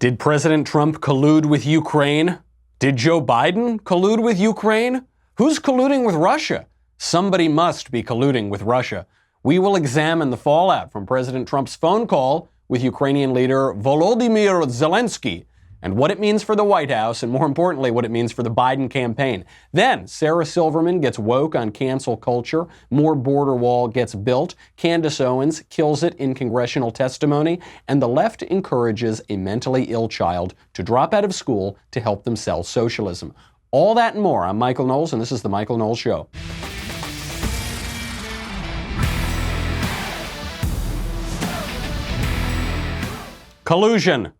Did President Trump collude with Ukraine? Did Joe Biden collude with Ukraine? Who's colluding with Russia? Somebody must be colluding with Russia. We will examine the fallout from President Trump's phone call with Ukrainian leader Volodymyr Zelensky and what it means for the White House and, more importantly, what it means for the Biden campaign. Then, Sarah Silverman gets woke on cancel culture. More border wall gets built. Candace Owens kills it in congressional testimony. And the left encourages a mentally ill child to drop out of school to help them sell socialism. All that and more. I'm Michael Knowles, and this is The Michael Knowles Show. Collusion.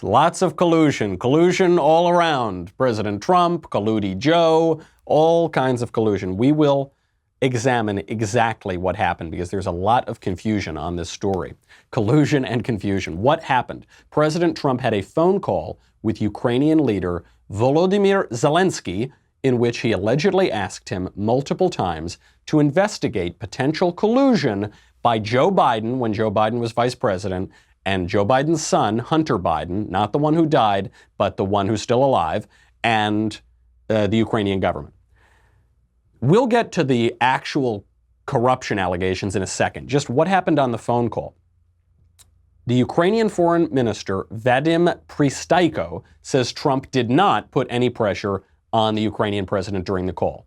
Lots of collusion. Collusion all around. President Trump, Collude-y Joe, all kinds of collusion. We will examine exactly what happened because there's a lot of confusion on this story. Collusion and confusion. What happened? President Trump had a phone call with Ukrainian leader Volodymyr Zelensky in which he allegedly asked him multiple times to investigate potential collusion by Joe Biden when Joe Biden was vice president and Joe Biden's son, Hunter Biden, not the one who died, but the one who's still alive, and the Ukrainian government. We'll get to the actual corruption allegations in a second. Just what happened on the phone call. The Ukrainian foreign minister, Vadim Prystaiko, says Trump did not put any pressure on the Ukrainian president during the call.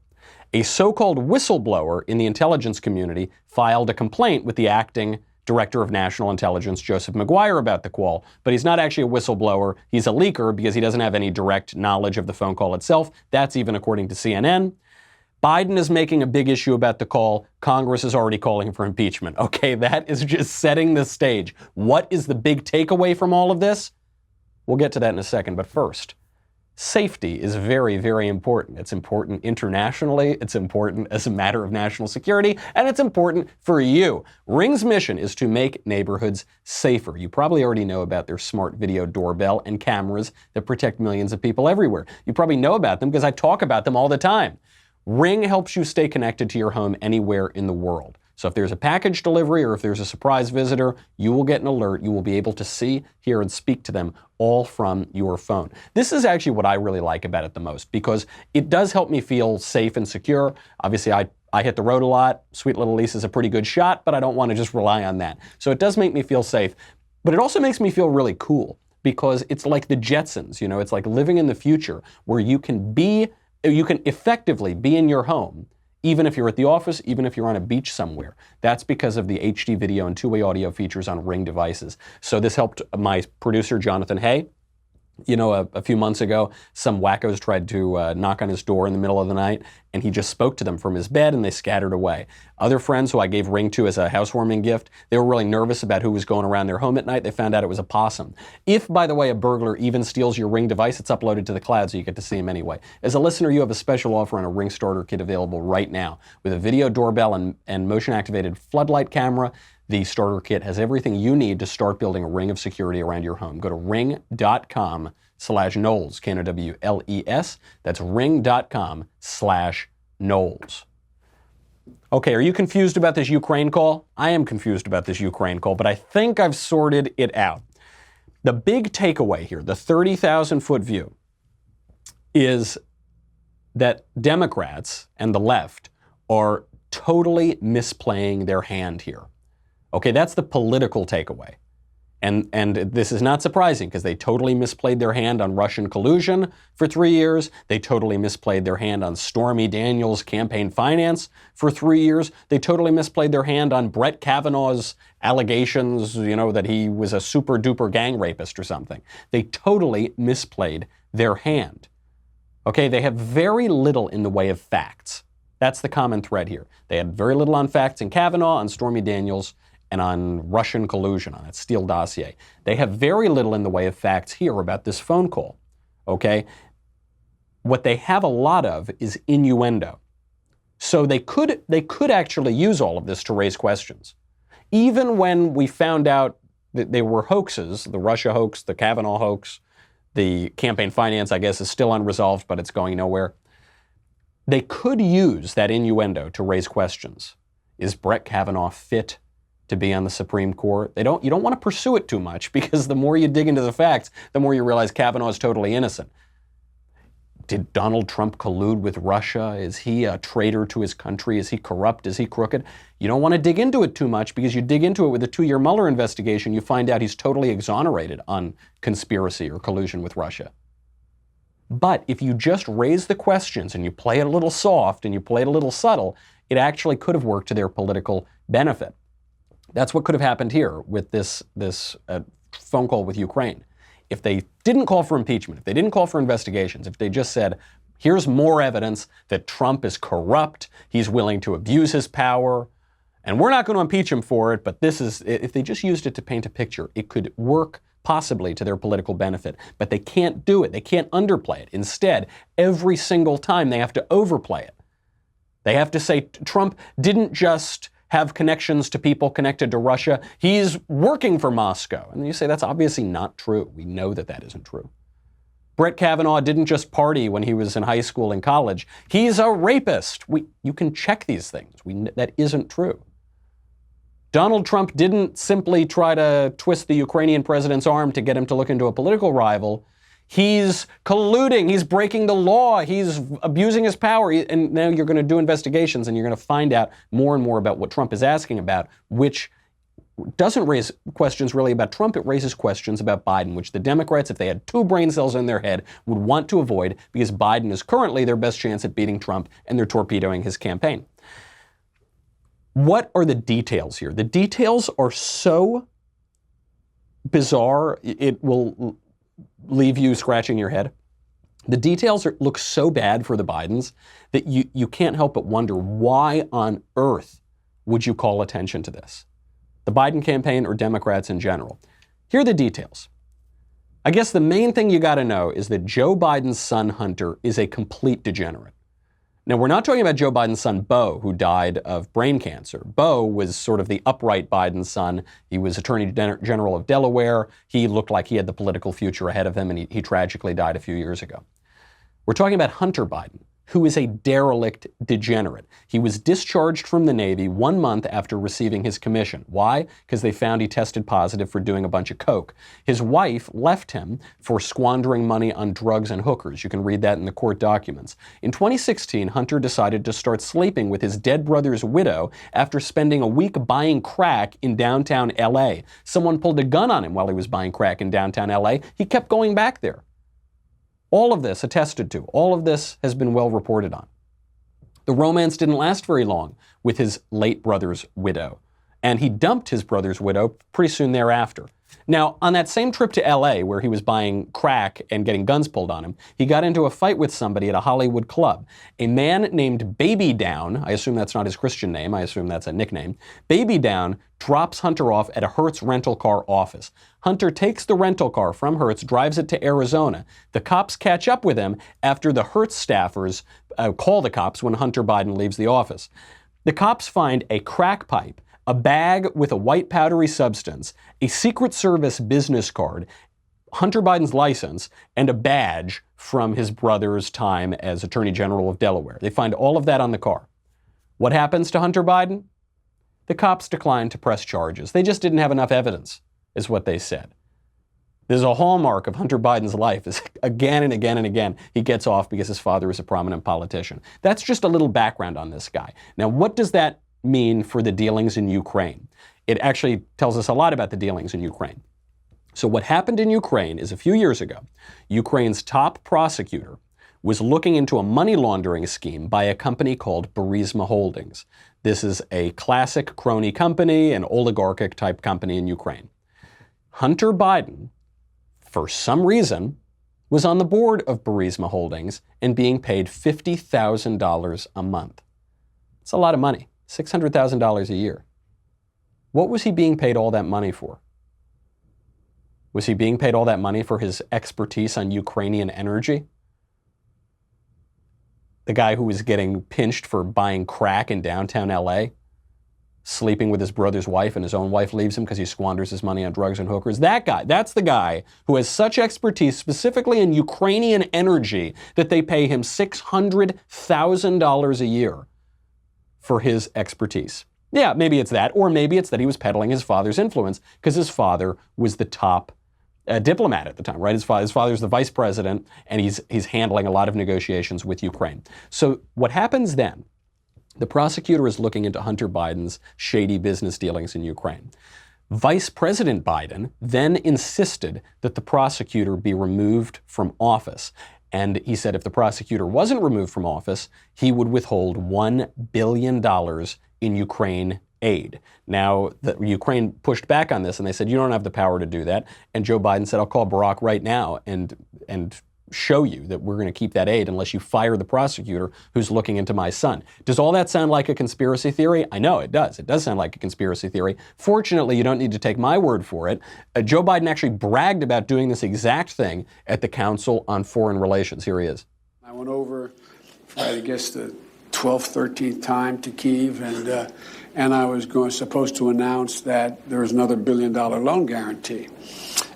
A so-called whistleblower in the intelligence community filed a complaint with the acting Director of National Intelligence, Joseph Maguire, about the call, but he's not actually a whistleblower. He's a leaker because he doesn't have any direct knowledge of the phone call itself. That's even according to CNN. Biden is making a big issue about the call. Congress is already calling for impeachment. Okay, that is just setting the stage. What is the big takeaway from all of this? We'll get to that in a second, but first, safety is very, very important. It's important internationally, it's important as a matter of national security, and it's important for you. Ring's mission is to make neighborhoods safer. You probably already know about their smart video doorbell and cameras that protect millions of people everywhere. You probably know about them because I talk about them all the time. Ring helps you stay connected to your home anywhere in the world. So if there's a package delivery or if there's a surprise visitor, you will get an alert. You will be able to see, hear, and speak to them all from your phone. This is actually what I really like about it the most because it does help me feel safe and secure. Obviously, I hit the road a lot. Sweet little Lisa's a pretty good shot, but I don't want to just rely on that. So it does make me feel safe. But it also makes me feel really cool because it's like the Jetsons, it's like living in the future where you can effectively be in your home even if you're at the office, even if you're on a beach somewhere. That's because of the HD video and two-way audio features on Ring devices. So this helped my producer, Jonathan Hay. A few months ago, some wackos tried to knock on his door in the middle of the night, and he just spoke to them from his bed, and they scattered away. Other friends who I gave Ring to as a housewarming gift, they were really nervous about who was going around their home at night. They found out it was a possum. If, by the way, a burglar even steals your Ring device, it's uploaded to the cloud, so you get to see him anyway. As a listener, you have a special offer on a Ring starter kit available right now. With a video doorbell and motion-activated floodlight camera, the starter kit has everything you need to start building a ring of security around your home. Go to ring.com/Knowles, Knowles. That's ring.com/Knowles. Okay, are you confused about this Ukraine call? I am confused about this Ukraine call, but I think I've sorted it out. The big takeaway here, the 30,000-foot view, is that Democrats and the left are totally misplaying their hand here. Okay, that's the political takeaway. And this is not surprising because they totally misplayed their hand on Russian collusion for 3 years. They totally misplayed their hand on Stormy Daniels' campaign finance for 3 years. They totally misplayed their hand on Brett Kavanaugh's allegations, that he was a super duper gang rapist or something. They totally misplayed their hand. Okay, they have very little in the way of facts. That's the common thread here. They had very little on facts in Kavanaugh, on Stormy Daniels, and on Russian collusion, on that Steele dossier. They have very little in the way of facts here about this phone call, okay? What they have a lot of is innuendo. So they could actually use all of this to raise questions. Even when we found out that they were hoaxes, the Russia hoax, the Kavanaugh hoax, the campaign finance, I guess, is still unresolved, but it's going nowhere. They could use that innuendo to raise questions. Is Brett Kavanaugh fit to be on the Supreme Court. You don't want to pursue it too much, because the more you dig into the facts, the more you realize Kavanaugh is totally innocent. Did Donald Trump collude with Russia? Is he a traitor to his country? Is he corrupt? Is he crooked? You don't want to dig into it too much, because you dig into it with a 2-year Mueller investigation, you find out he's totally exonerated on conspiracy or collusion with Russia. But if you just raise the questions and you play it a little soft and you play it a little subtle, it actually could have worked to their political benefit. That's what could have happened here with this phone call with Ukraine. If they didn't call for impeachment, if they didn't call for investigations, if they just said, here's more evidence that Trump is corrupt, he's willing to abuse his power, and we're not going to impeach him for it, but if they just used it to paint a picture, it could work possibly to their political benefit. But they can't do it. They can't underplay it. Instead, every single time they have to overplay it. They have to say Trump didn't just have connections to people connected to Russia. He's working for Moscow. And you say that's obviously not true. We know that that isn't true. Brett Kavanaugh didn't just party when he was in high school and college. He's a rapist. You can check these things. That isn't true. Donald Trump didn't simply try to twist the Ukrainian president's arm to get him to look into a political rival. He's colluding. He's breaking the law. He's abusing his power. And now you're going to do investigations and you're going to find out more and more about what Trump is asking about, which doesn't raise questions really about Trump. It raises questions about Biden, which the Democrats, if they had 2 brain cells in their head, would want to avoid, because Biden is currently their best chance at beating Trump, and they're torpedoing his campaign. What are the details here? The details are so bizarre, it will leave you scratching your head. The details look so bad for the Bidens that you can't help but wonder, why on earth would you call attention to this? The Biden campaign or Democrats in general? Here are the details. I guess the main thing you got to know is that Joe Biden's son, Hunter, is a complete degenerate. Now, we're not talking about Joe Biden's son, Beau, who died of brain cancer. Beau was sort of the upright Biden son. He was Attorney General of Delaware. He looked like he had the political future ahead of him, and he tragically died a few years ago. We're talking about Hunter Biden, who is a derelict degenerate. He was discharged from the Navy 1 month after receiving his commission. Why? Because they found he tested positive for doing a bunch of coke. His wife left him for squandering money on drugs and hookers. You can read that in the court documents. In 2016, Hunter decided to start sleeping with his dead brother's widow after spending a week buying crack in downtown LA. Someone pulled a gun on him while he was buying crack in downtown LA. He kept going back there. All of this attested to. All of this has been well reported on. The romance didn't last very long with his late brother's widow, and he dumped his brother's widow pretty soon thereafter. Now, on that same trip to LA, where he was buying crack and getting guns pulled on him, he got into a fight with somebody at a Hollywood club. A man named Baby Down, I assume that's not his Christian name, I assume that's a nickname, Baby Down drops Hunter off at a Hertz rental car office. Hunter takes the rental car from Hertz, drives it to Arizona. The cops catch up with him after the Hertz staffers call the cops when Hunter Biden leaves the office. The cops find a crack pipe, a bag with a white powdery substance, a Secret Service business card, Hunter Biden's license, and a badge from his brother's time as Attorney General of Delaware. They find all of that on the car. What happens to Hunter Biden? The cops declined to press charges. They just didn't have enough evidence, is what they said. There's a hallmark of Hunter Biden's life is again and again and again, he gets off because his father is a prominent politician. That's just a little background on this guy. Now, what does that mean for the dealings in Ukraine? It actually tells us a lot about the dealings in Ukraine. So what happened in Ukraine is a few years ago, Ukraine's top prosecutor was looking into a money laundering scheme by a company called Burisma Holdings. This is a classic crony company, an oligarchic type company in Ukraine. Hunter Biden, for some reason, was on the board of Burisma Holdings and being paid $50,000 a month. It's a lot of money, $600,000 a year. What was he being paid all that money for? Was he being paid all that money for his expertise on Ukrainian energy? The guy who was getting pinched for buying crack in downtown LA, sleeping with his brother's wife, and his own wife leaves him because he squanders his money on drugs and hookers. That guy, that's the guy who has such expertise specifically in Ukrainian energy that they pay him $600,000 a year for his expertise. Yeah, maybe it's that, or maybe it's that he was peddling his father's influence because his father was the top diplomat at the time, right? His father's the vice president, and he's handling a lot of negotiations with Ukraine. So what happens then? The prosecutor is looking into Hunter Biden's shady business dealings in Ukraine. Vice President Biden then insisted that the prosecutor be removed from office. And he said if the prosecutor wasn't removed from office, he would withhold $1 billion in Ukraine aid. Now, the Ukraine pushed back on this, and they said, you don't have the power to do that. And Joe Biden said, I'll call Barack right now and show you that we're going to keep that aid unless you fire the prosecutor who's looking into my son. Does all that sound like a conspiracy theory? I know it does. It does sound like a conspiracy theory. Fortunately, you don't need to take my word for it. Joe Biden actually bragged about doing this exact thing at the Council on Foreign Relations. Here he is. I went over, I guess, the 12th, 13th time to Kyiv, and I was supposed to announce that there was another $1 billion loan guarantee.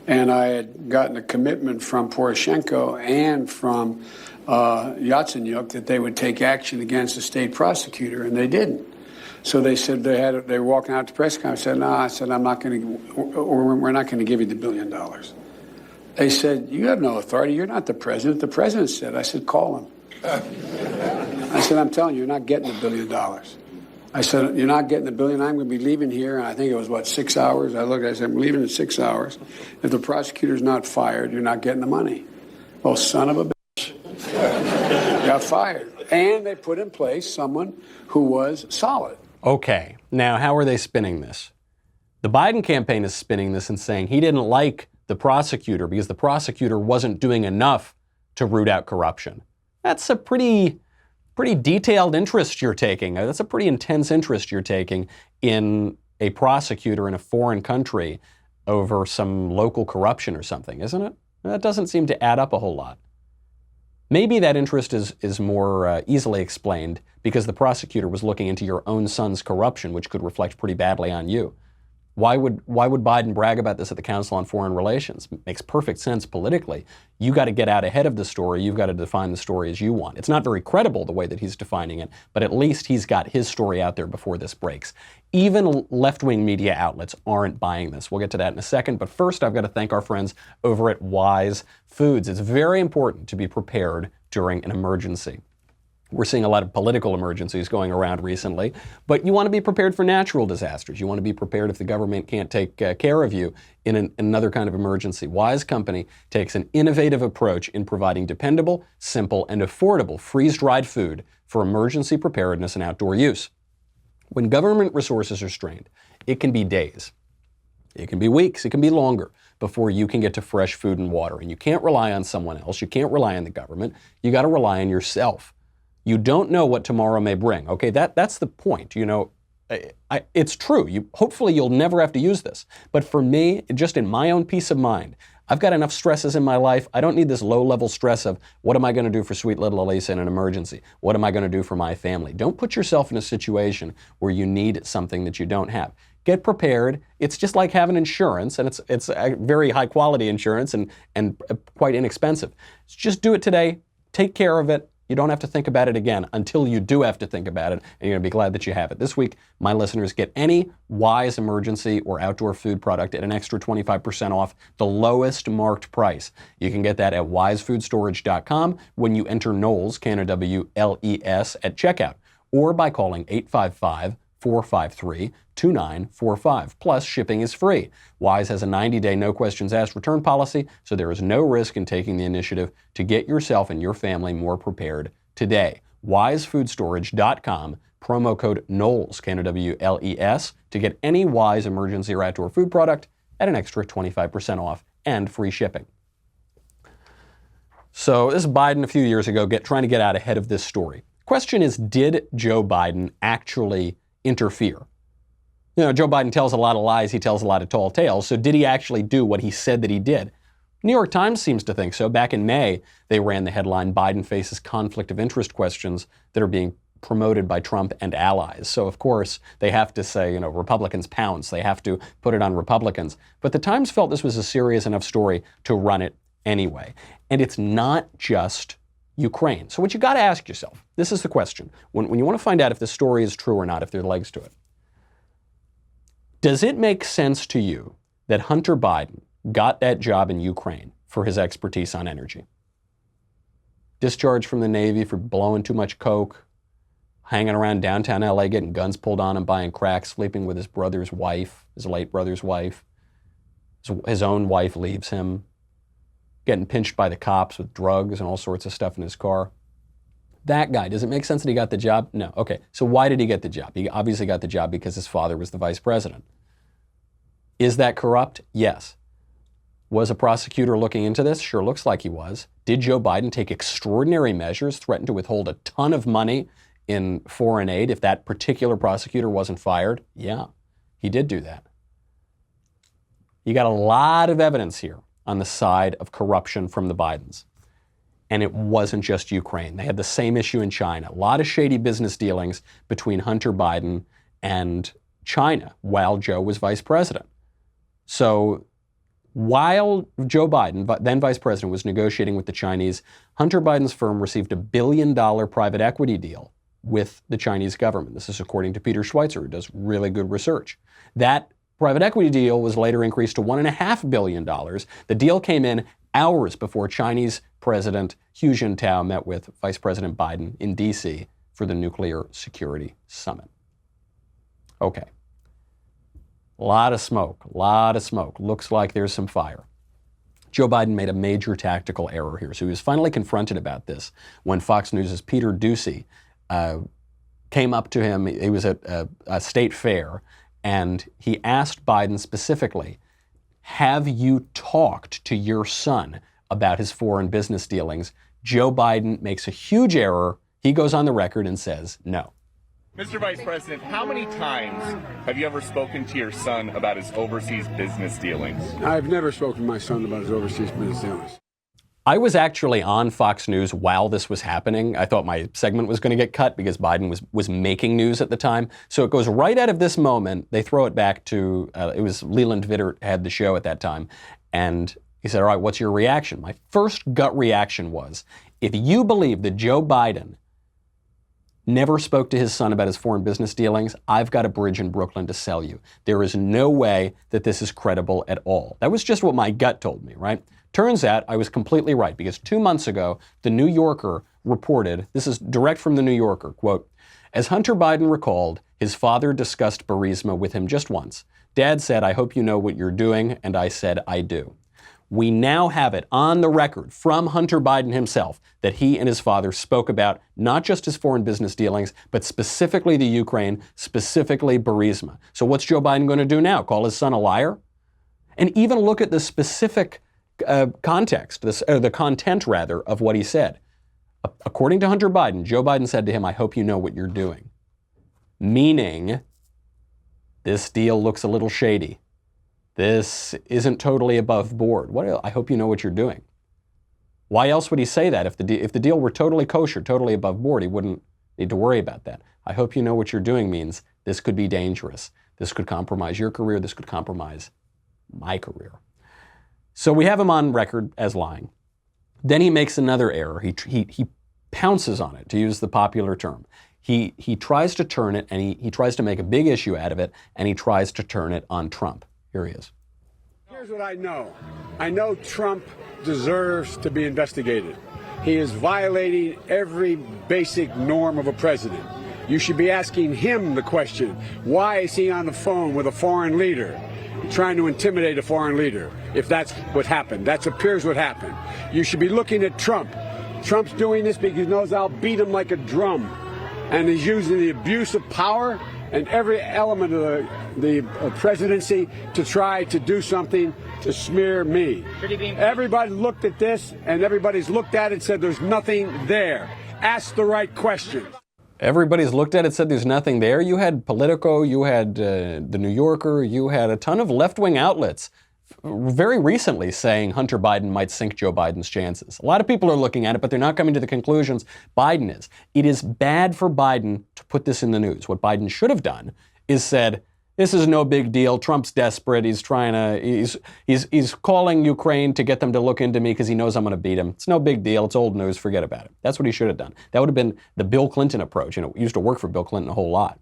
And I had gotten a commitment from Poroshenko and from Yatsenyuk that they would take action against the state prosecutor, and they didn't. So they said they were walking out to press conference. I said, no, I said, I'm not going to, or we're not going to give you the $1 billion. They said, you have no authority. You're not the president. The president said. I said, call him. I said, I'm telling you, you're not getting the $1 billion. I said, you're not getting the $1 billion. I'm going to be leaving here. And I think it was, 6 hours? I said, I'm leaving in 6 hours. If the prosecutor's not fired, you're not getting the money. Well, son of a bitch. Got fired. And they put in place someone who was solid. Okay. Now, how are they spinning this? The Biden campaign is spinning this and saying he didn't like the prosecutor because the prosecutor wasn't doing enough to root out corruption. That's a pretty detailed interest you're taking. That's a pretty intense interest you're taking in a prosecutor in a foreign country over some local corruption or something, isn't it? That doesn't seem to add up a whole lot. Maybe that interest is more easily explained because the prosecutor was looking into your own son's corruption, which could reflect pretty badly on you. Why would Biden brag about this at the Council on Foreign Relations? It makes perfect sense politically. You got to get out ahead of the story. You've got to define the story as you want. It's not very credible the way that he's defining it, but at least he's got his story out there before this breaks. Even left-wing media outlets aren't buying this. We'll get to that in a second, but first I've got to thank our friends over at Wise Foods. It's very important to be prepared during an emergency. We're seeing a lot of political emergencies going around recently, but you want to be prepared for natural disasters. You want to be prepared if the government can't take care of you in another kind of emergency. Wise Company takes an innovative approach in providing dependable, simple, and affordable freeze-dried food for emergency preparedness and outdoor use. When government resources are strained, it can be days. It can be weeks. It can be longer before you can get to fresh food and water. And you can't rely on someone else. You can't rely on the government. You got to rely on yourself. You don't know what tomorrow may bring. Okay, that's the point. You know, it's true. Hopefully you'll never have to use this. But for me, just in my own peace of mind, I've got enough stresses in my life. I don't need this low-level stress of what am I going to do for sweet little Elisa in an emergency? What am I going to do for my family? Don't put yourself in a situation where you need something that you don't have. Get prepared. It's just like having insurance, and it's a very high-quality insurance and quite inexpensive. Just do it today. Take care of it. You don't have to think about it again until you do have to think about it, and you're going to be glad that you have it. This week, my listeners get any Wise emergency or outdoor food product at an extra 25% off the lowest marked price. You can get that at wisefoodstorage.com when you enter Knowles, K-N-O-W-L-E-S, at checkout, or by calling 855-453-2945. Plus, shipping is free. Wise has a 90-day no-questions-asked return policy, so there is no risk in taking the initiative to get yourself and your family more prepared today. WiseFoodStorage.com, promo code Knowles, K-N-O-W-L-E-S, to get any Wise emergency or outdoor food product at an extra 25% off and free shipping. So this is Biden a few years ago trying to get out ahead of this story. Question is, did Joe Biden actually interfere? You know, Joe Biden tells a lot of lies, he tells a lot of tall tales, so did he actually do what he said that he did? New York Times seems to think so. Back in May, they ran the headline, Biden faces conflict of interest questions that are being promoted by Trump and allies. So of course, they have to say, you know, Republicans pounce, they have to put it on Republicans. But the Times felt this was a serious enough story to run it anyway. And it's not just Ukraine. So what you got to ask yourself, this is the question, when you want to find out if this story is true or not, if there are legs to it. Does it make sense to you that Hunter Biden got that job in Ukraine for his expertise on energy? Discharged from the Navy for blowing too much coke, hanging around downtown LA, getting guns pulled on him, buying crack, sleeping with his brother's wife, his late brother's wife. His own wife leaves him, getting pinched by the cops with drugs and all sorts of stuff in his car. That guy, does it make sense that he got the job? No. Okay, so why did he get the job? He obviously got the job because his father was the vice president. Is that corrupt? Yes. Was a prosecutor looking into this? Sure looks like he was. Did Joe Biden take extraordinary measures, threaten to withhold a ton of money in foreign aid if that particular prosecutor wasn't fired? Yeah, he did do that. You got a lot of evidence here on the side of corruption from the Bidens. And it wasn't just Ukraine. They had the same issue in China. A lot of shady business dealings between Hunter Biden and China while Joe was vice president. So while Joe Biden, then vice president, was negotiating with the Chinese, Hunter Biden's firm received $1 billion private equity deal with the Chinese government. This is according to Peter Schweitzer, who does really good research. That private equity deal was later increased to $1.5 billion. The deal came in hours before Chinese President Hu Jintao met with Vice President Biden in D.C. for the Nuclear Security Summit. Okay. A lot of smoke. Looks like there's some fire. Joe Biden made a major tactical error here. So he was finally confronted about this when Fox News' Peter Doocy came up to him. He was at a state fair, and he asked Biden specifically, have you talked to your son about his foreign business dealings? Joe Biden makes a huge error. He goes on the record and says no. Mr. Vice President, how many times have you ever spoken to your son about his overseas business dealings? I've never spoken to my son about his overseas business dealings. I was actually on Fox News while this was happening. I thought my segment was going to get cut because Biden was making news at the time. So it goes right out of this moment. They throw it back to, it was Leland Vittert had the show at that time. And he said, all right, what's your reaction? My first gut reaction was, if you believe that Joe Biden never spoke to his son about his foreign business dealings, I've got a bridge in Brooklyn to sell you. There is no way that this is credible at all. That was just what my gut told me, right? Turns out I was completely right, because 2 months ago, the New Yorker reported, this is direct from the New Yorker, quote, as Hunter Biden recalled, his father discussed Burisma with him just once. Dad said, I hope you know what you're doing, and I said, I do. We now have it on the record from Hunter Biden himself that he and his father spoke about not just his foreign business dealings, but specifically the Ukraine, specifically Burisma. So what's Joe Biden going to do now? Call his son a liar? And even look at the specific context, the content rather, of what he said. According to Hunter Biden, Joe Biden said to him, I hope you know what you're doing. Meaning, this deal looks a little shady. This isn't totally above board. I hope you know what you're doing. Why else would he say that? If the deal were totally kosher, totally above board, he wouldn't need to worry about that. I hope you know what you're doing means this could be dangerous. This could compromise your career. This could compromise my career. So we have him on record as lying. Then he makes another error. He pounces on it, to use the popular term. He tries to turn it, and he tries to make a big issue out of it, and he tries to turn it on Trump. Here he is. Here's what I know. I know Trump deserves to be investigated. He is violating every basic norm of a president. You should be asking him the question, why is he on the phone with a foreign leader, trying to intimidate a foreign leader, if that's what happened? That appears what happened. You should be looking at Trump. Trump's doing this because he knows I'll beat him like a drum. And he's using the abuse of power and every element of the presidency to try to do something to smear me. Everybody looked at this, and everybody's looked at it and said there's nothing there. Ask the right question. Everybody's looked at it, said there's nothing there. You had Politico, you had the New Yorker, you had a ton of left-wing outlets very recently saying Hunter Biden might sink Joe Biden's chances. A lot of people are looking at it, but they're not coming to the conclusions Biden is. It is bad for Biden to put this in the news. What Biden should have done is said, this is no big deal. Trump's desperate. He's trying to, he's calling Ukraine to get them to look into me because he knows I'm going to beat him. It's no big deal. It's old news. Forget about it. That's what he should have done. That would have been the Bill Clinton approach. It used to work for Bill Clinton a whole lot.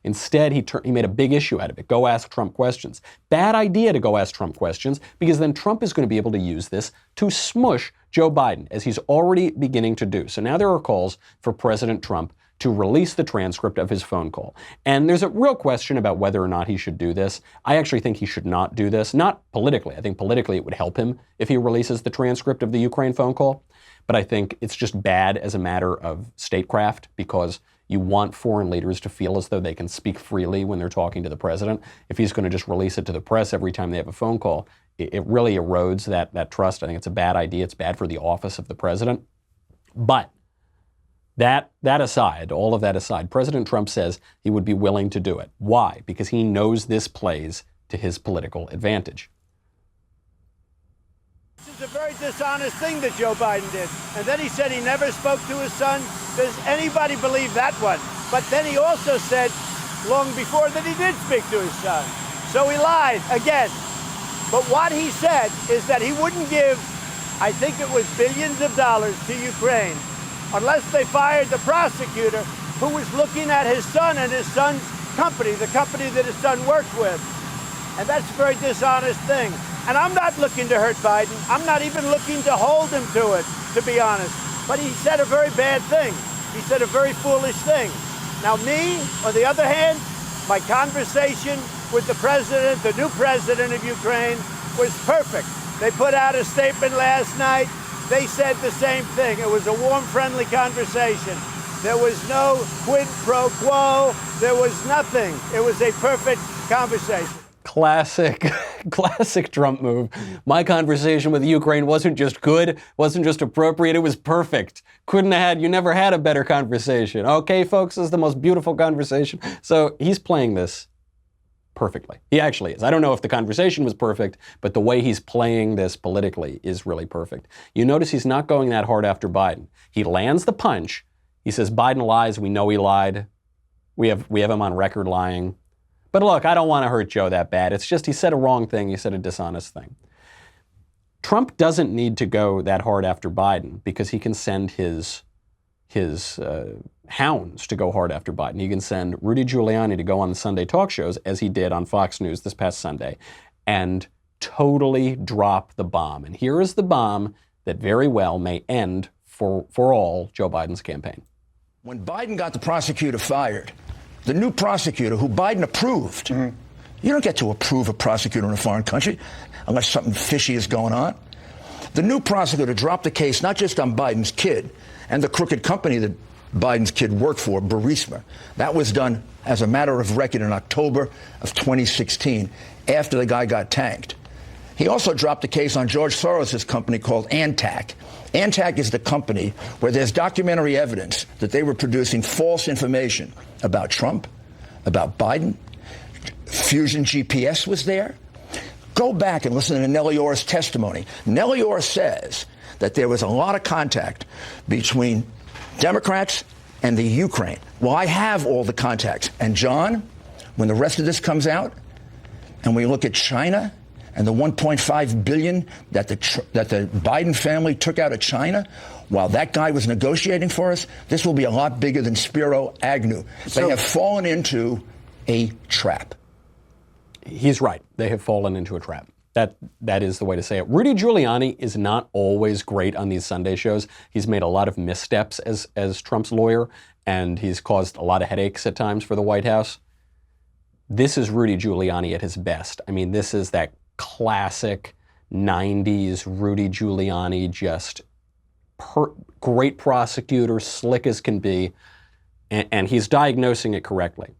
Instead, he made a big issue out of it. Go ask Trump questions. Bad idea to go ask Trump questions, because then Trump is going to be able to use this to smush Joe Biden, as he's already beginning to do. So now there are calls for President Trump to release the transcript of his phone call. And there's a real question about whether or not he should do this. I actually think he should not do this. Not politically. I think politically it would help him if he releases the transcript of the Ukraine phone call. But I think it's just bad as a matter of statecraft, because you want foreign leaders to feel as though they can speak freely when they're talking to the president. If he's going to just release it to the press every time they have a phone call, it really erodes that trust. I think it's a bad idea. It's bad for the office of the president. But that aside, all of that aside, President Trump says he would be willing to do it. Why? Because he knows this plays to his political advantage. This is a very dishonest thing that Joe Biden did. And then he said he never spoke to his son. Does anybody believe that one? But then he also said long before that he did speak to his son. So he lied again. But what he said is that he wouldn't give, I think it was billions of dollars to Ukraine unless they fired the prosecutor who was looking at his son and his son's company, the company that his son worked with. And that's a very dishonest thing. And I'm not looking to hurt Biden. I'm not even looking to hold him to it, to be honest. But he said a very bad thing. He said a very foolish thing. Now me, on the other hand, my conversation with the president, the new president of Ukraine, was perfect. They put out a statement last night. They said the same thing. It was a warm, friendly conversation. There was no quid pro quo. There was nothing. It was a perfect conversation. Classic Trump move. My conversation with Ukraine wasn't just good, wasn't just appropriate, it was perfect. You never had a better conversation. Okay, folks, this is the most beautiful conversation. So he's playing this perfectly. He actually is. I don't know if the conversation was perfect, but the way he's playing this politically is really perfect. You notice he's not going that hard after Biden. He lands the punch. He says, Biden lies. We know he lied. We have him on record lying. But look, I don't want to hurt Joe that bad. It's just he said a wrong thing. He said a dishonest thing. Trump doesn't need to go that hard after Biden because he can send his hounds to go hard after Biden. He can send Rudy Giuliani to go on the Sunday talk shows, as he did on Fox News this past Sunday, and totally drop the bomb. And here is the bomb that very well may end for all Joe Biden's campaign. When Biden got the prosecutor fired, the new prosecutor who Biden approved, you don't get to approve a prosecutor in a foreign country unless something fishy is going on. The new prosecutor dropped the case not just on Biden's kid and the crooked company that Biden's kid worked for, Burisma. That was done as a matter of record in October of 2016, after the guy got tanked. He also dropped the case on George Soros' company called Antac. Antac is the company where there's documentary evidence that they were producing false information about Trump, about Biden. Fusion GPS was there. Go back and listen to Nellie Ohr's testimony. Nellie Ohr says that there was a lot of contact between Democrats and the Ukraine. Well, I have all the contacts. And John, when the rest of this comes out, and we look at China and the $1.5 billion that the Biden family took out of China while that guy was negotiating for us, this will be a lot bigger than Spiro Agnew. They have fallen into a trap. He's right. They have fallen into a trap. That is the way to say it. Rudy Giuliani is not always great on these Sunday shows. He's made a lot of missteps as Trump's lawyer, and he's caused a lot of headaches at times for the White House. This is Rudy Giuliani at his best. I mean, this is that classic 90s Rudy Giuliani, just great prosecutor, slick as can be, and he's diagnosing it correctly.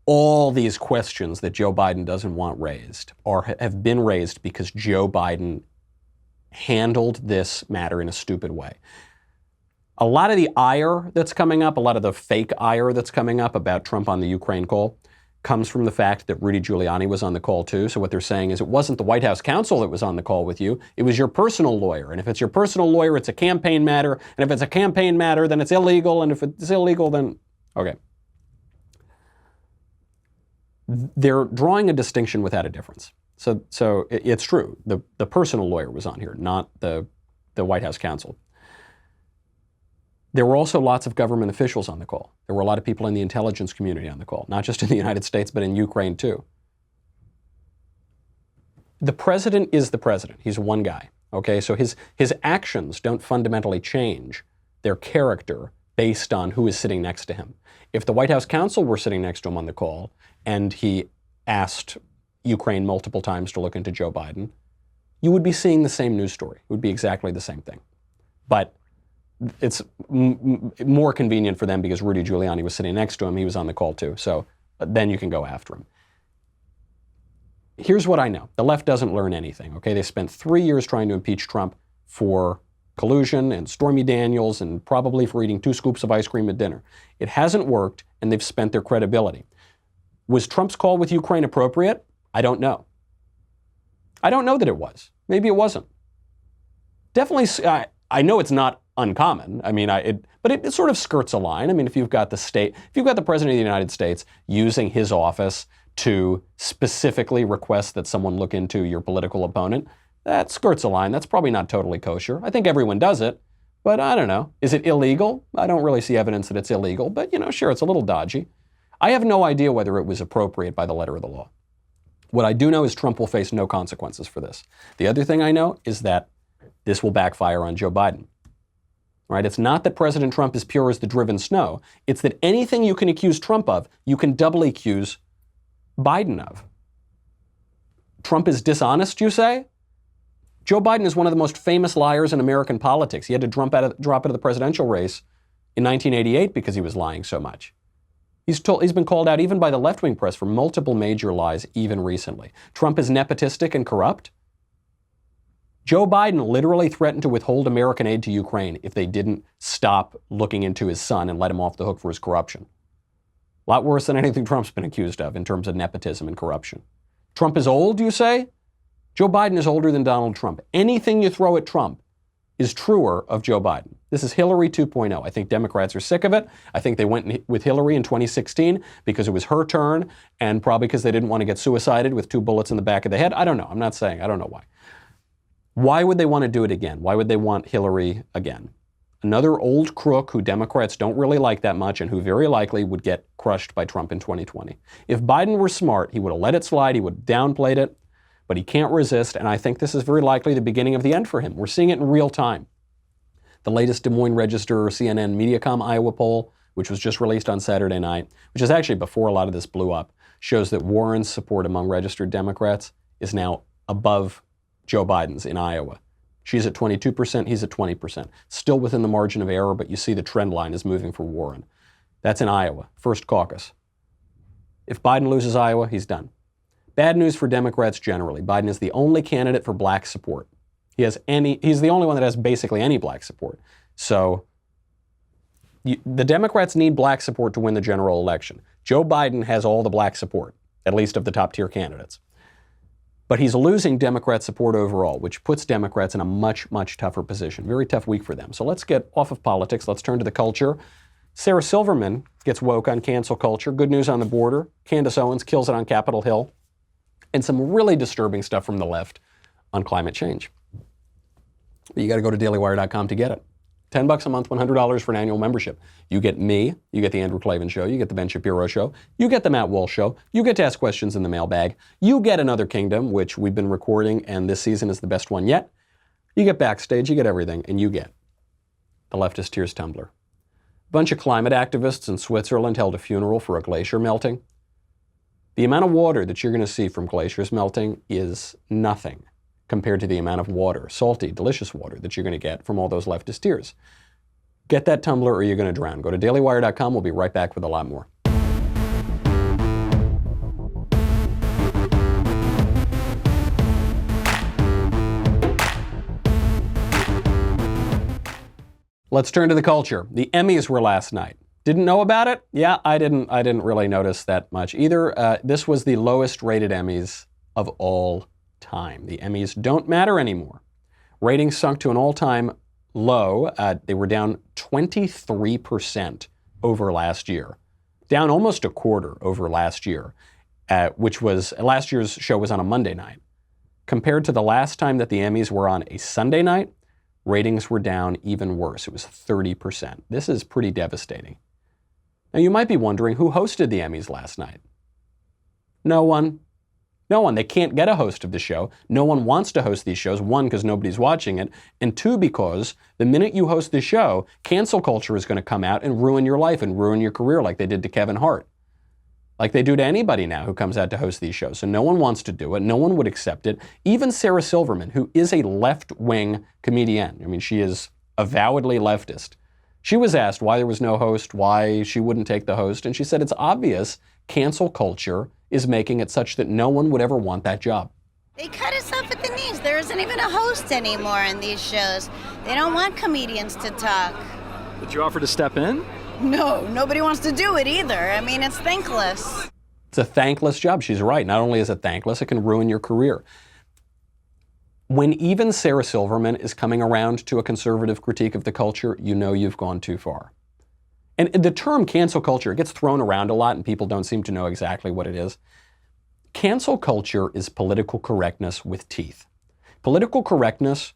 All these questions that Joe Biden doesn't want raised have been raised because Joe Biden handled this matter in a stupid way. A lot of the ire that's coming up, a lot of the fake ire that's coming up about Trump on the Ukraine call comes from the fact that Rudy Giuliani was on the call too. So what they're saying is it wasn't the White House counsel that was on the call with you. It was your personal lawyer. And if it's your personal lawyer, it's a campaign matter. And if it's a campaign matter, then it's illegal. And if it's illegal, then okay. They're drawing a distinction without a difference. So it's true. The personal lawyer was on here, not the White House counsel. There were also lots of government officials on the call. There were a lot of people in the intelligence community on the call, not just in the United States, but in Ukraine too. The president is the president. He's one guy, okay? So his actions don't fundamentally change their character based on who is sitting next to him. If the White House counsel were sitting next to him on the call and he asked Ukraine multiple times to look into Joe Biden, you would be seeing the same news story. It would be exactly the same thing. But it's more convenient for them because Rudy Giuliani was sitting next to him. He was on the call too. So then you can go after him. Here's what I know. The left doesn't learn anything, okay? They spent 3 years trying to impeach Trump for collusion and Stormy Daniels and probably for eating 2 scoops of ice cream at dinner. It hasn't worked, and they've spent their credibility. Was Trump's call with Ukraine appropriate? I don't know. I don't know that it was. Maybe it wasn't. Definitely, I know it's not uncommon. I mean, but it sort of skirts a line. I mean, if you've got the president of the United States using his office to specifically request that someone look into your political opponent, that skirts a line. That's probably not totally kosher. I think everyone does it, but I don't know. Is it illegal? I don't really see evidence that it's illegal, but sure, it's a little dodgy. I have no idea whether it was appropriate by the letter of the law. What I do know is Trump will face no consequences for this. The other thing I know is that this will backfire on Joe Biden. Right? It's not that President Trump is pure as the driven snow. It's that anything you can accuse Trump of, you can doubly accuse Biden of. Trump is dishonest, you say? Joe Biden is one of the most famous liars in American politics. He had to drop out of the presidential race in 1988 because he was lying so much. He's been called out even by the left-wing press for multiple major lies even recently. Trump is nepotistic and corrupt. Joe Biden literally threatened to withhold American aid to Ukraine if they didn't stop looking into his son and let him off the hook for his corruption. A lot worse than anything Trump's been accused of in terms of nepotism and corruption. Trump is old, you say? Joe Biden is older than Donald Trump. Anything you throw at Trump is truer of Joe Biden. This is Hillary 2.0. I think Democrats are sick of it. I think they went with Hillary in 2016 because it was her turn and probably because they didn't want to get suicided with 2 bullets in the back of the head. I don't know. I'm not saying. I don't know why. Why would they want to do it again? Why would they want Hillary again? Another old crook who Democrats don't really like that much and who very likely would get crushed by Trump in 2020. If Biden were smart, he would have let it slide. He would have downplayed it. But he can't resist, and I think this is very likely the beginning of the end for him. We're seeing it in real time. The latest Des Moines Register CNN Mediacom Iowa poll, which was just released on Saturday night, which is actually before a lot of this blew up, shows that Warren's support among registered Democrats is now above Joe Biden's in Iowa. She's at 22%, he's at 20%. Still within the margin of error, but you see the trend line is moving for Warren. That's in Iowa, first caucus. If Biden loses Iowa, he's done. Bad news for Democrats generally. Biden is the only candidate for black support. He's the only one that has basically any black support. So the Democrats need black support to win the general election. Joe Biden has all the black support, at least of the top tier candidates. But he's losing Democrat support overall, which puts Democrats in a much, much tougher position. Very tough week for them. So let's get off of politics. Let's turn to the culture. Sarah Silverman gets woke on cancel culture. Good news on the border. Candace Owens kills it on Capitol Hill. And some really disturbing stuff from the left on climate change. But you got to go to dailywire.com to get it. $10 a month, $100 for an annual membership. You get me, you get the Andrew Klavan Show, you get the Ben Shapiro Show, you get the Matt Walsh Show, you get to ask questions in the mailbag, you get Another Kingdom, which we've been recording, and this season is the best one yet. You get Backstage, you get everything, and you get the Leftist Tears Tumblr. A bunch of climate activists in Switzerland held a funeral for a glacier melting. The amount of water that you're going to see from glaciers melting is nothing compared to the amount of water, salty, delicious water, that you're going to get from all those leftist tears. Get that Tumblr or you're going to drown. Go to dailywire.com. We'll be right back with a lot more. Let's turn to the culture. The Emmys were last night. Didn't know about it? Yeah, I didn't really notice that much either. This was the lowest rated Emmys of all time. The Emmys don't matter anymore. Ratings sunk to an all-time low. They were down 23% over last year. Down almost a quarter over last year, which was, last year's show was on a Monday night. Compared to the last time that the Emmys were on a Sunday night, ratings were down even worse. It was 30%. This is pretty devastating. Now, you might be wondering who hosted the Emmys last night. No one. No one. They can't get a host of the show. No one wants to host these shows. One, because nobody's watching it. And two, because the minute you host the show, cancel culture is going to come out and ruin your life and ruin your career like they did to Kevin Hart. Like they do to anybody now who comes out to host these shows. So no one wants to do it. No one would accept it. Even Sarah Silverman, who is a left-wing comedian. I mean, she is avowedly leftist. She was asked why there was no host, why she wouldn't take the host. And she said, it's obvious cancel culture is making it such that no one would ever want that job. They cut us off at the knees. There isn't even a host anymore in these shows. They don't want comedians to talk. Did you offer to step in? No, nobody wants to do it either. I mean, it's thankless. It's a thankless job. She's right. Not only is it thankless, it can ruin your career. When even Sarah Silverman is coming around to a conservative critique of the culture, you know you've gone too far. And the term cancel culture, it gets thrown around a lot and people don't seem to know exactly what it is. Cancel culture is political correctness with teeth. Political correctness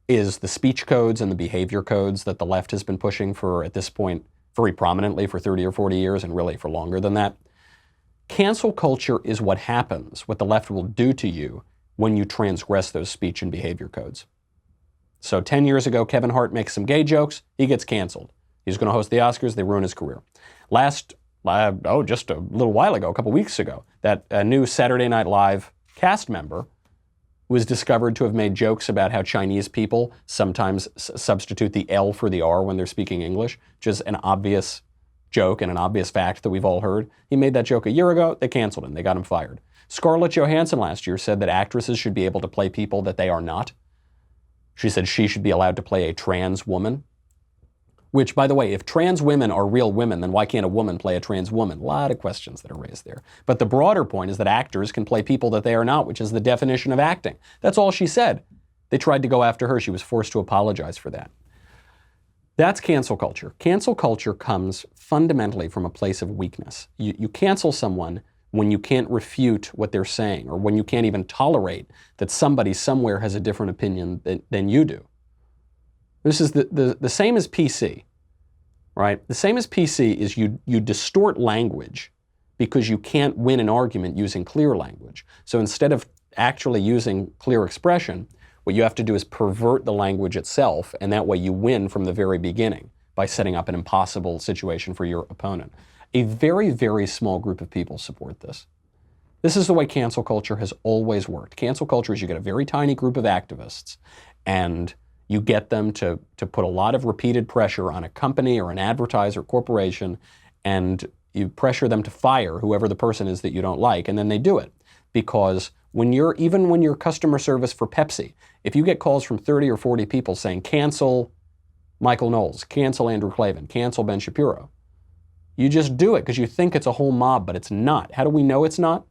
is the speech codes and the behavior codes that the left has been pushing for, at this point, very prominently for 30 or 40 years and really for longer than that. Cancel culture is what happens, what the left will do to you when you transgress those speech and behavior codes. So 10 years ago, Kevin Hart makes some gay jokes, he gets canceled. He's going to host the Oscars, they ruin his career. Just a little while ago, a couple weeks ago, that new Saturday Night Live cast member was discovered to have made jokes about how Chinese people sometimes substitute the L for the R when they're speaking English, which is an obvious joke and an obvious fact that we've all heard. He made that joke a year ago, they canceled him, they got him fired. Scarlett Johansson last year said that actresses should be able to play people that they are not. She said she should be allowed to play a trans woman. Which, by the way, if trans women are real women, then why can't a woman play a trans woman? A lot of questions that are raised there. But the broader point is that actors can play people that they are not, which is the definition of acting. That's all she said. They tried to go after her. She was forced to apologize for that. That's cancel culture. Cancel culture comes fundamentally from a place of weakness. You cancel someone when you can't refute what they're saying, or when you can't even tolerate that somebody somewhere has a different opinion than you do. This is the same as PC, right? The same as PC is you distort language because you can't win an argument using clear language. So instead of actually using clear expression, what you have to do is pervert the language itself, and that way you win from the very beginning by setting up an impossible situation for your opponent. A very, very small group of people support this. This is the way cancel culture has always worked. Cancel culture is you get a very tiny group of activists, and you get them to put a lot of repeated pressure on a company or an advertiser corporation, and you pressure them to fire whoever the person is that you don't like, and then they do it. Because even when you're customer service for Pepsi, if you get calls from 30 or 40 people saying, cancel Michael Knowles, cancel Andrew Klavan, cancel Ben Shapiro, you just do it because you think it's a whole mob, but it's not. How do we know it's not?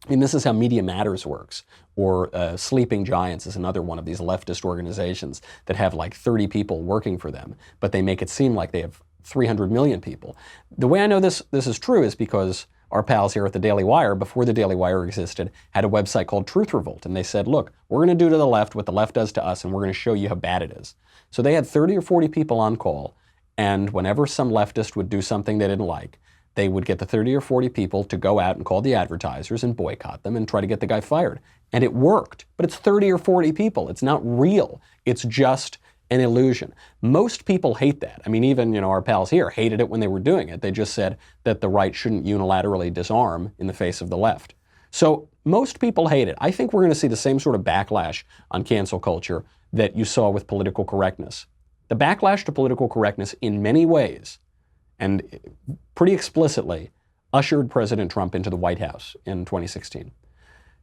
I mean, this is how Media Matters works, or Sleeping Giants is another one of these leftist organizations that have like 30 people working for them, but they make it seem like they have 300 million people. The way I know this is true is because our pals here at the Daily Wire, before the Daily Wire existed, had a website called Truth Revolt, and they said, look, we're going to do to the left what the left does to us, and we're going to show you how bad it is. So they had 30 or 40 people on call, and whenever some leftist would do something they didn't like, they would get the 30 or 40 people to go out and call the advertisers and boycott them and try to get the guy fired. And it worked. But it's 30 or 40 people. It's not real. It's just an illusion. Most people hate that. I mean, even our pals here hated it when they were doing it. They just said that the right shouldn't unilaterally disarm in the face of the left. So most people hate it. I think we're going to see the same sort of backlash on cancel culture that you saw with political correctness. The backlash to political correctness in many ways, and pretty explicitly, ushered President Trump into the White House in 2016.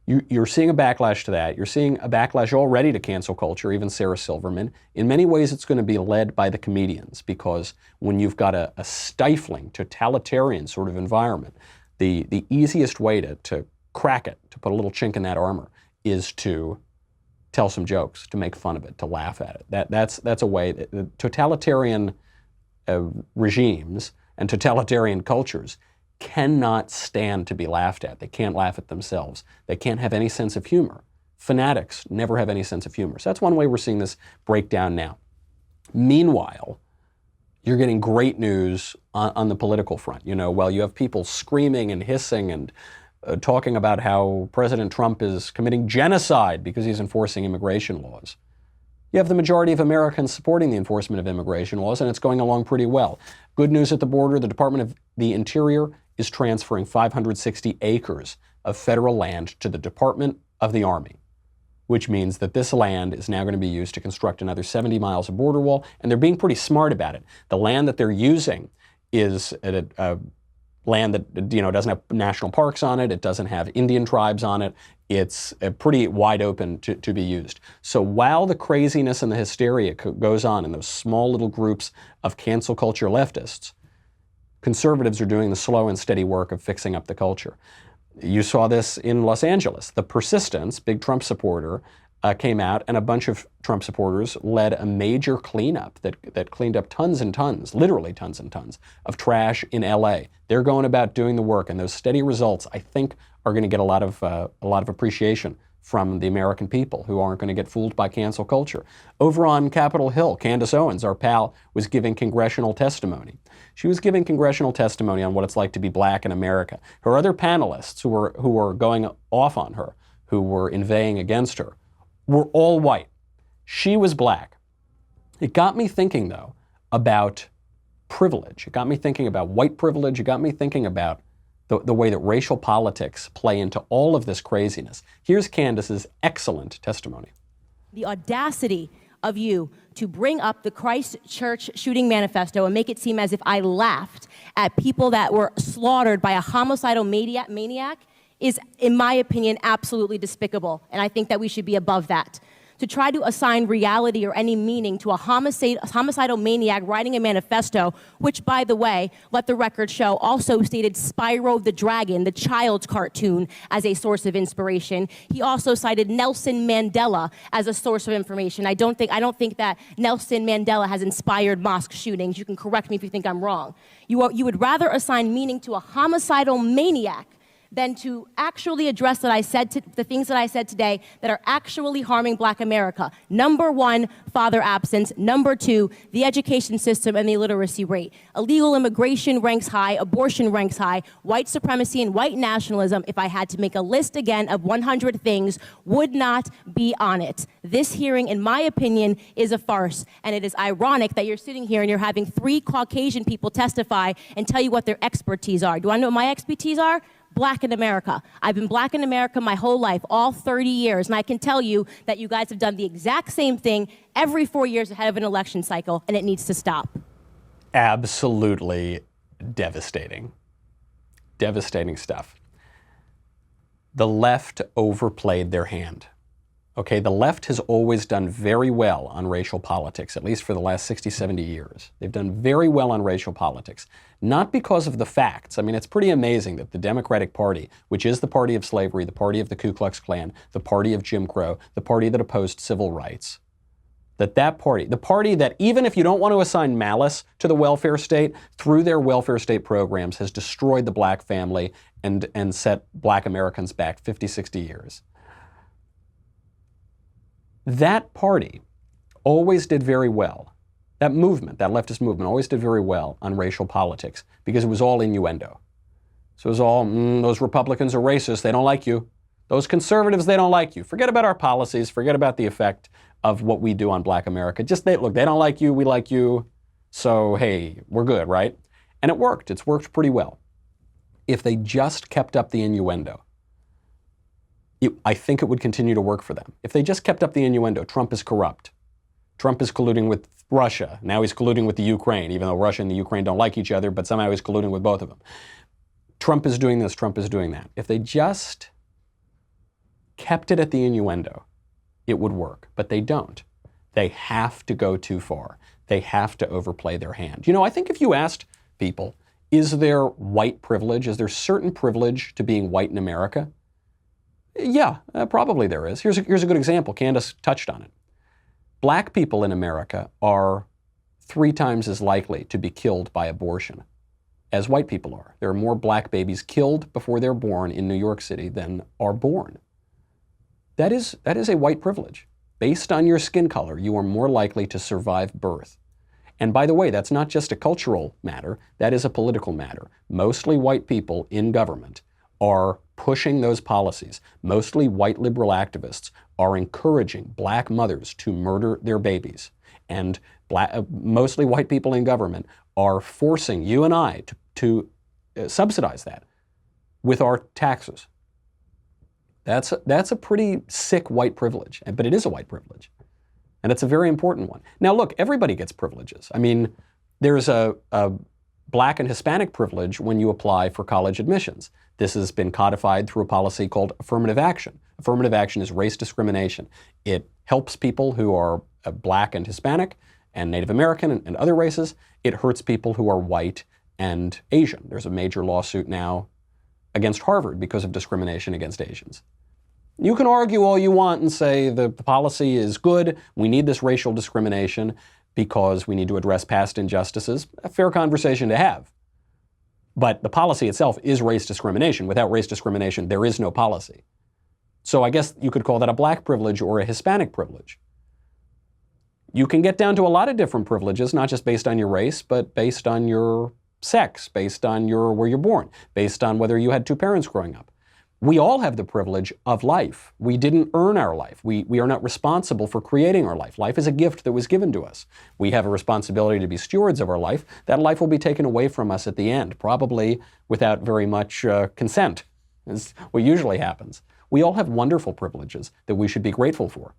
You're seeing a backlash to that. You're seeing a backlash already to cancel culture, even Sarah Silverman. In many ways, it's going to be led by the comedians, because when you've got a stifling, totalitarian sort of environment, the easiest way to crack it, to put a little chink in that armor, is to tell some jokes, to make fun of it, to laugh at it. That's a way that totalitarian regimes and totalitarian cultures cannot stand to be laughed at. They can't laugh at themselves. They can't have any sense of humor. Fanatics never have any sense of humor. So that's one way we're seeing this break down now. Meanwhile, you're getting great news on the political front. You have people screaming and hissing and talking about how President Trump is committing genocide because he's enforcing immigration laws. You have the majority of Americans supporting the enforcement of immigration laws, and it's going along pretty well. Good news at the border, the Department of the Interior is transferring 560 acres of federal land to the Department of the Army, which means that this land is now going to be used to construct another 70 miles of border wall, and they're being pretty smart about it. The land that they're using is a land that doesn't have national parks on it, it doesn't have Indian tribes on it, it's pretty wide open to be used. So while the craziness and the hysteria goes on in those small little groups of cancel culture leftists, conservatives are doing the slow and steady work of fixing up the culture. You saw this in Los Angeles. The Persistence, big Trump supporter, came out, and a bunch of Trump supporters led a major cleanup that cleaned up tons and tons, literally tons and tons, of trash in LA. They're going about doing the work, and those steady results, I think, are going to get a lot of appreciation from the American people who aren't going to get fooled by cancel culture. Over on Capitol Hill, Candace Owens, our pal, was giving congressional testimony. She was giving congressional testimony on what it's like to be black in America. Her other panelists who were going off on her, who were inveighing against her, were all white. She was black. It got me thinking, though, about privilege. It got me thinking about white privilege. It got me thinking about the way that racial politics play into all of this craziness. Here's Candace's excellent testimony. The audacity of you to bring up the Christchurch shooting manifesto and make it seem as if I laughed at people that were slaughtered by a homicidal maniac is, in my opinion, absolutely despicable. And I think that we should be above that. To try to assign reality or any meaning to a homicidal maniac writing a manifesto, which, by the way, let the record show, also stated Spyro the Dragon, the child's cartoon, as a source of inspiration. He also cited Nelson Mandela as a source of information. I don't think that Nelson Mandela has inspired mosque shootings. You can correct me if you think I'm wrong. You would rather assign meaning to a homicidal maniac than to actually address the things that I said today that are actually harming black America. Number one, father absence. Number two, the education system and the illiteracy rate. Illegal immigration ranks high, abortion ranks high, white supremacy and white nationalism, if I had to make a list again of 100 things, would not be on it. This hearing, in my opinion, is a farce, and it is ironic that you're sitting here and you're having 3 Caucasian people testify and tell you what their expertise are. Do I know what my expertise are? Black in America. I've been black in America my whole life, all 30 years, and I can tell you that you guys have done the exact same thing every 4 years ahead of an election cycle, and it needs to stop. Absolutely devastating. Devastating stuff. The left overplayed their hand. Okay, the left has always done very well on racial politics, at least for the last 60, 70 years. They've done very well on racial politics, not because of the facts. I mean, it's pretty amazing that the Democratic Party, which is the party of slavery, the party of the Ku Klux Klan, the party of Jim Crow, the party that opposed civil rights, that party, the party that even if you don't want to assign malice to the welfare state, through their welfare state programs has destroyed the black family and set black Americans back 50, 60 years. That party always did very well. That movement, that leftist movement, always did very well on racial politics because it was all innuendo. So it was all, those Republicans are racist, they don't like you. Those conservatives, they don't like you. Forget about our policies, forget about the effect of what we do on black America. Look, they don't like you, we like you, so hey, we're good, right? And it worked. It's worked pretty well. If they just kept up the innuendo, I think it would continue to work for them. If they just kept up the innuendo, Trump is corrupt. Trump is colluding with Russia. Now he's colluding with the Ukraine, even though Russia and the Ukraine don't like each other, but somehow he's colluding with both of them. Trump is doing this, Trump is doing that. If they just kept it at the innuendo, it would work. But they don't. They have to go too far. They have to overplay their hand. I think if you asked people, is there white privilege? Is there certain privilege to being white in America? Yeah, probably there is. Here's a good example. Candace touched on it. Black people in America are 3 times as likely to be killed by abortion as white people are. There are more black babies killed before they're born in New York City than are born. That is a white privilege. Based on your skin color, you are more likely to survive birth. And by the way, that's not just a cultural matter, that is a political matter. Mostly white people in government are pushing those policies. Mostly white liberal activists are encouraging black mothers to murder their babies. And mostly white people in government are forcing you and I to subsidize that with our taxes. That's a pretty sick white privilege, but it is a white privilege. And it's a very important one. Now look, everybody gets privileges. I mean, there's a black and Hispanic privilege when you apply for college admissions. This has been codified through a policy called affirmative action. Affirmative action is race discrimination. It helps people who are black and Hispanic and Native American and other races. It hurts people who are white and Asian. There's a major lawsuit now against Harvard because of discrimination against Asians. You can argue all you want and say the policy is good, we need this racial discrimination because we need to address past injustices. A fair conversation to have. But the policy itself is race discrimination. Without race discrimination, there is no policy. So I guess you could call that a black privilege or a Hispanic privilege. You can get down to a lot of different privileges, not just based on your race, but based on your sex, based on where you're born, based on whether you had two parents growing up. We all have the privilege of life. We didn't earn our life. We are not responsible for creating our life. Life is a gift that was given to us. We have a responsibility to be stewards of our life. That life will be taken away from us at the end, probably without very much consent, is what usually happens. We all have wonderful privileges that we should be grateful for.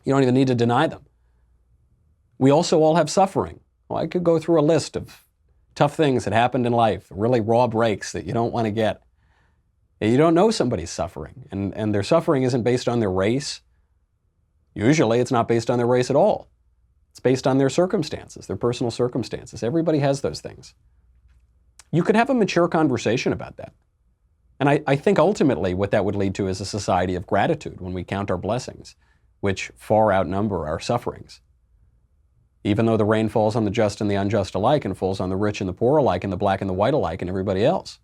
You don't even need to deny them. We also all have suffering. Well, I could go through a list of tough things that happened in life, really raw breaks that you don't want to get. You don't know somebody's suffering, and their suffering isn't based on their race. Usually it's not based on their race at all. It's based on their circumstances, their personal circumstances. Everybody has those things. You could have a mature conversation about that. And I think ultimately what that would lead to is a society of gratitude when we count our blessings, which far outnumber our sufferings. Even though the rain falls on the just and the unjust alike and falls on the rich and the poor alike and the black and the white alike and everybody else.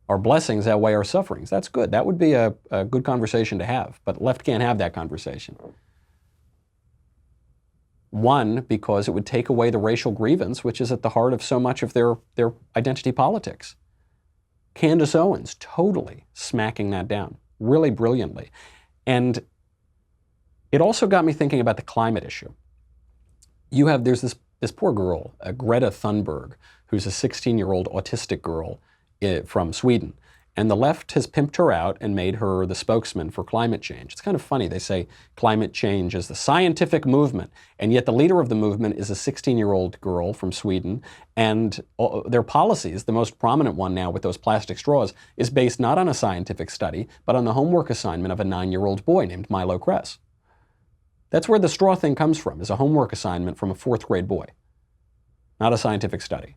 Our blessings outweigh our sufferings. That's good. That would be a good conversation to have, but left can't have that conversation. One, because it would take away the racial grievance, which is at the heart of so much of their identity politics. Candace Owens totally smacking that down, really brilliantly. And it also got me thinking about the climate issue. There's this poor girl, Greta Thunberg, who's a 16-year-old autistic girl from Sweden. And the left has pimped her out and made her the spokesman for climate change. It's kind of funny. They say climate change is the scientific movement, and yet the leader of the movement is a 16-year-old girl from Sweden. And their policies, the most prominent one now with those plastic straws, is based not on a scientific study, but on the homework assignment of a 9-year-old boy named Milo Kress. That's where the straw thing comes from, is a homework assignment from a 4th grade boy, not a scientific study.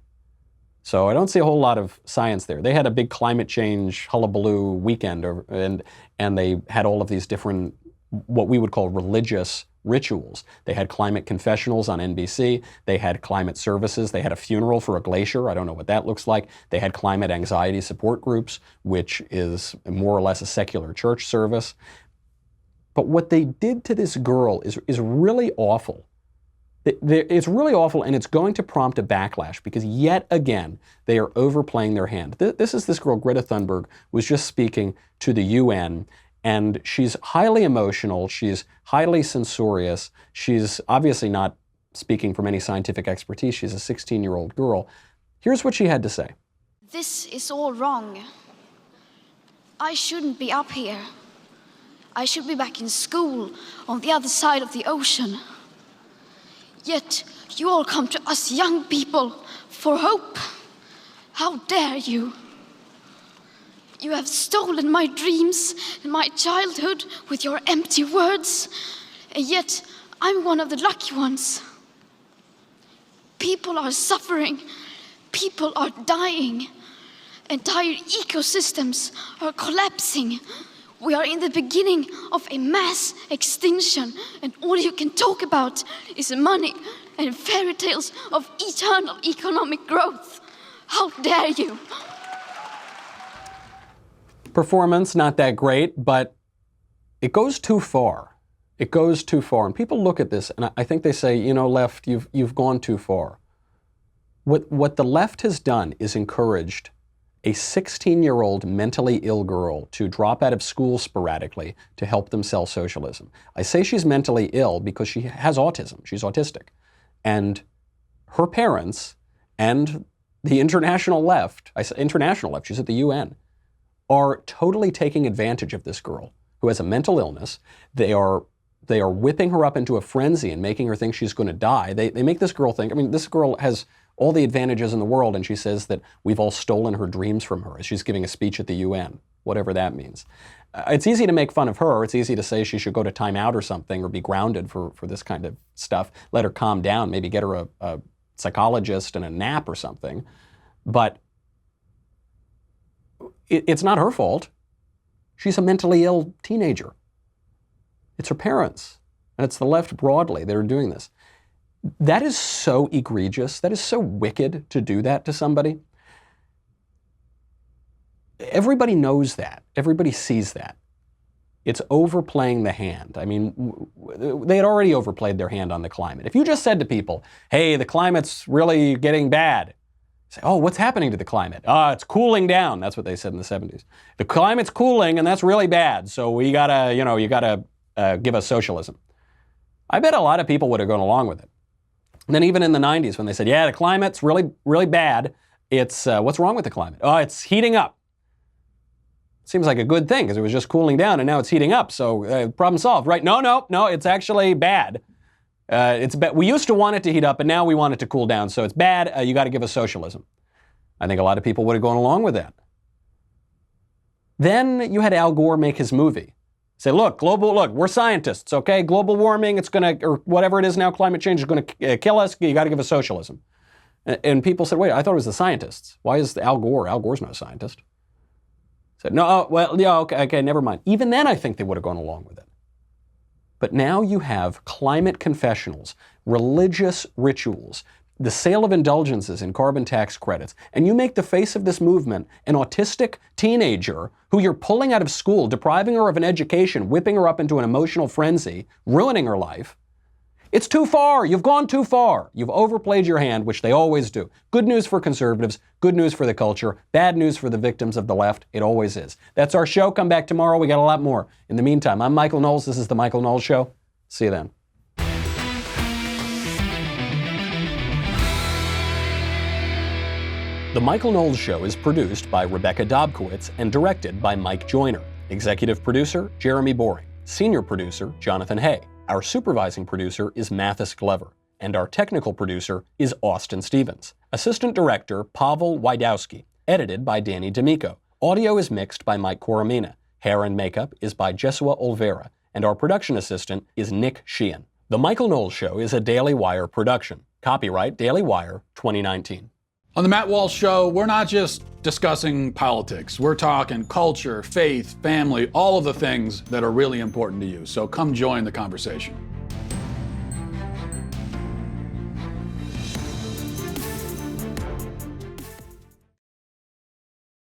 So I don't see a whole lot of science there. They had a big climate change hullabaloo weekend, and they had all of these different, what we would call religious rituals. They had climate confessionals on NBC. They had climate services. They had a funeral for a glacier. I don't know what that looks like. They had climate anxiety support groups, which is more or less a secular church service. But what they did to this girl is really awful. It's really awful, and it's going to prompt a backlash because yet again, they are overplaying their hand. This girl, Greta Thunberg, was just speaking to the UN, and she's highly emotional, she's highly censorious, she's obviously not speaking from any scientific expertise, she's a 16-year-old girl. Here's what she had to say. This is all wrong. I shouldn't be up here. I should be back in school on the other side of the ocean. Yet you all come to us young people for hope. How dare you? You have stolen my dreams and my childhood with your empty words, and yet I'm one of the lucky ones. People are suffering, people are dying, entire ecosystems are collapsing. We are in the beginning of a mass extinction, and all you can talk about is money and fairy tales of eternal economic growth. How dare you? Performance, not that great, but it goes too far. It goes too far. And people look at this, and I think they say, you know, left, you've gone too far. What the left has done is encouraged a 16-year-old mentally ill girl to drop out of school sporadically to help them sell socialism. I say she's mentally ill because she has autism. She's autistic. And her parents and the international left, I say international left, she's at the UN, are totally taking advantage of this girl who has a mental illness. They are whipping her up into a frenzy and making her think she's going to die. They make this girl think, I mean, this girl has all the advantages in the world, and she says that we've all stolen her dreams from her as she's giving a speech at the UN, whatever that means. It's easy to make fun of her. It's easy to say she should go to timeout or something or be grounded for this kind of stuff. Let her calm down, maybe get her a psychologist and a nap or something. But it's not her fault. She's a mentally ill teenager. It's her parents, and it's the left broadly that are doing this. That is so egregious. That is so wicked to do that to somebody. Everybody knows that. Everybody sees that. It's overplaying the hand. I mean, they had already overplayed their hand on the climate. If you just said to people, hey, the climate's really getting bad, say, oh, what's happening to the climate? It's cooling down. That's what they said in the 70s. The climate's cooling, and that's really bad. So you gotta give us socialism. I bet a lot of people would have gone along with it. And then even in the 90s when they said, yeah, the climate's really, really bad. It's, what's wrong with the climate? Oh, it's heating up. Seems like a good thing because it was just cooling down and now it's heating up. So problem solved, right? No, it's actually bad. It's bad. We used to want it to heat up and now we want it to cool down. So it's bad. You got to give us socialism. I think a lot of people would have gone along with that. Then you had Al Gore make his movie. Say, look, we're scientists, okay? Global warming, it's going to, or whatever it is now, climate change is going to kill us. You got to give us socialism. And people said, wait, I thought it was the scientists. Why is Al Gore? Al Gore's not a scientist. Said, no, okay, never mind. Even then, I think they would have gone along with it. But now you have climate confessionals, religious rituals, the sale of indulgences in carbon tax credits, and you make the face of this movement an autistic teenager who you're pulling out of school, depriving her of an education, whipping her up into an emotional frenzy, ruining her life. It's too far. You've gone too far. You've overplayed your hand, which they always do. Good news for conservatives, good news for the culture, bad news for the victims of the left. It always is. That's our show. Come back tomorrow. We got a lot more. In the meantime, I'm Michael Knowles. This is The Michael Knowles Show. See you then. The Michael Knowles Show is produced by Rebecca Dobkowitz and directed by Mike Joyner. Executive producer, Jeremy Boring. Senior producer, Jonathan Hay. Our supervising producer is Mathis Glover. And our technical producer is Austin Stevens. Assistant director, Pavel Wydowski. Edited by Danny D'Amico. Audio is mixed by Mike Coromina. Hair and makeup is by Jesua Olvera. And our production assistant is Nick Sheehan. The Michael Knowles Show is a Daily Wire production. Copyright Daily Wire 2019. On the Matt Walsh Show, we're not just discussing politics. We're talking culture, faith, family, all of the things that are really important to you. So come join the conversation.